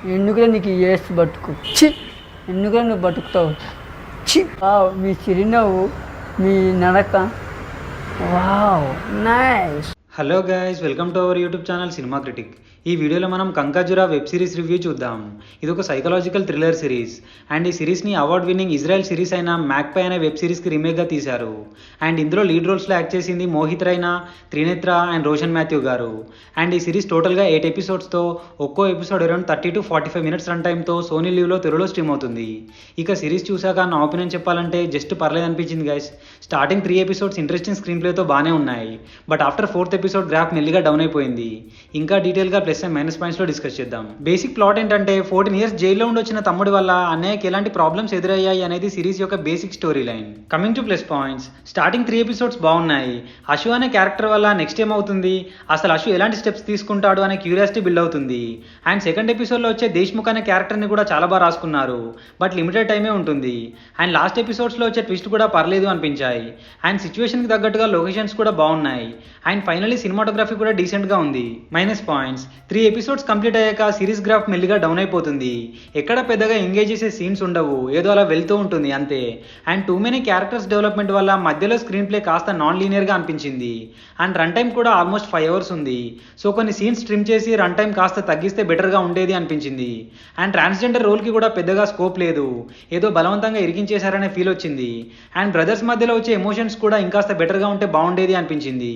ఎందుకులే నీకు ఈ ఏస్ బతుకు చి ఎందుకులే నువ్వు బతుకుతావు చి వావ్ మీ చిరునవ్వు మీ నడక wow nice. Hello guys, welcome to our YouTube channel cinema critic. ఈ వీడియోలో మనం కంకాజురా వెబ్ సిరీస్ రివ్యూ చూద్దాం. ఇది ఒక సైకలాజికల్ థ్రిల్లర్ సిరీస్ అండ్ ఈ సిరీస్ని అవార్డ్ విన్నింగ్ ఇజ్రాయెల్ సిరీస్ అయిన మ్యాక్పై అనే వెబ్ సిరీస్కి రీమేక్గా తీశారు. అండ్ ఇందులో లీడ్ రోల్స్లో యాక్ట్ చేసింది మోహిత్ రైనా, త్రినేత్ర అండ్ రోషన్ మాథ్యూ గారు. అండ్ ఈ సిరీస్ టోటల్గా 8 ఎపిసోడ్స్తో ఒక్కో episode around 30 to 45 minutes run టైంతో సోనీ లీవ్లో తెలుగులో స్ట్రీమ్ అవుతుంది. ఇక సిరీస్ చూశాక నా ఒపీనియన్ చెప్పాలంటే జస్ట్ పర్లేదు అనిపించింది guys. Starting 3 episodes interesting screen ప్లేతో బాగానే ఉన్నాయి, but after 4th episode graph మెల్లిగా డౌన్ అయిపోయింది. ఇంకా డీటెయిల్గా ప్లస్ అండ్ మైనస్ పాయింట్స్లో డిస్కస్ చేద్దాం. బేసిక్ ప్లాట్ ఏంటంటే 14 years జైల్లో ఉండి వచ్చిన తమ్ముడి వల్ల అన్నయ్యకి ఎలాంటి ప్రాబ్లమ్స్ ఎదురయ్యాయి అనేది సిరీస్ యొక్క basic story line. Coming to plus points, starting 3 episodes బాగున్నాయి. అశు అనే క్యారెక్టర్ వల్ల నెక్స్ట్ ఏమవుతుంది, అసలు అశు ఎలాంటి స్టెప్స్ తీసుకుంటాడు అనే క్యూరియాసిటీ బిల్డ్ అవుతుంది. అండ్ సెకండ్ ఎపిసోడ్లో వచ్చే దేశ్ముఖ్ అనే క్యారెక్టర్ని కూడా చాలా బాగా రాసుకున్నారు, బట్ లిమిటెడ్ టైమే ఉంటుంది. అండ్ లాస్ట్ ఎపిసోడ్స్లో వచ్చే ట్విస్ట్ కూడా పర్లేదు అనిపించాయి. అండ్ సిచ్యువేషన్కి తగ్గట్టుగా లొకేషన్స్ కూడా బాగున్నాయి. అండ్ ఫైనలీ సినిమాటోగ్రఫీ కూడా డీసెంట్గా ఉంది. మైనస్ పాయింట్స్, 3 episodes కంప్లీట్ అయ్యాక సిరీస్ గ్రాఫ్ మెల్లిగా డౌన్ అయిపోతుంది. ఎక్కడ పెద్దగా ఎంగేజ్ చేసే సీన్స్ ఉండవు, ఏదో అలా వెళ్తూ ఉంటుంది అంతే. And too many characters development వల్ల మధ్యలో స్క్రీన్ ప్లే కాస్త నాన్ లీనియర్గా అనిపించింది. అండ్ రన్ టైం కూడా ఆల్మోస్ట్ 5 hours ఉంది. సో కొన్ని సీన్స్ ట్రిమ్ చేసి రన్ టైం కాస్త తగ్గిస్తే బెటర్గా ఉండేది అనిపించింది. అండ్ ట్రాన్స్జెండర్ రోల్కి కూడా పెద్దగా స్కోప్ లేదు, ఏదో బలవంతంగా ఇరికించేశారనే ఫీల్ వచ్చింది. అండ్ బ్రదర్స్ మధ్యలో వచ్చే ఎమోషన్స్ కూడా ఇంకాస్త బెటర్గా ఉంటే బాగుండేది అనిపించింది.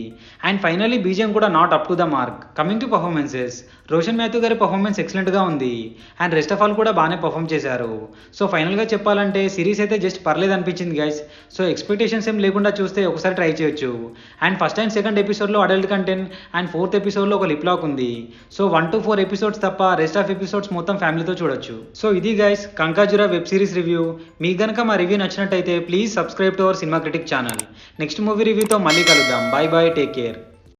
అండ్ ఫైనలీ బీజిఎం కూడా not up to the mark. Coming to performances, Roshan Matthew గారి పర్ఫార్మెన్స్ ఎక్సలెంట్గా ఉంది. అండ్ రెస్ట్ ఆఫ్ ఆల్ కూడా బాగానే పర్ఫామ్ చేశారు. సో ఫైనల్గా చెప్పాలంటే సిరీస్ అయితే జస్ట్ పర్లేదు అనిపించింది గైస్. సో ఎక్స్పెక్టేషన్స్ ఏం లేకుండా చూస్తే ఒకసారి ట్రై చేయొచ్చు. అండ్ ఫస్ట్ అండ్ సెకండ్ ఎపిసోడ్లో అడల్ట్ కంటెంట్ అండ్ 4th episodeలో ఒక లిప్ లాక్ ఉంది. సో 1 to 4 episodes తప్ప రెస్ట్ ఆఫ్ ఎపిసోడ్స్ మొత్తం ఫ్యామిలీతో చూడొచ్చు. సో ఇది guys Kankhajura web series review. మీకు కనుక మా రివ్యూ నచ్చినట్టయితే please subscribe to our cinema critic channel. Next movie రివ్యూతో మళ్ళీ కలుద్దాం. Bye bye, take care.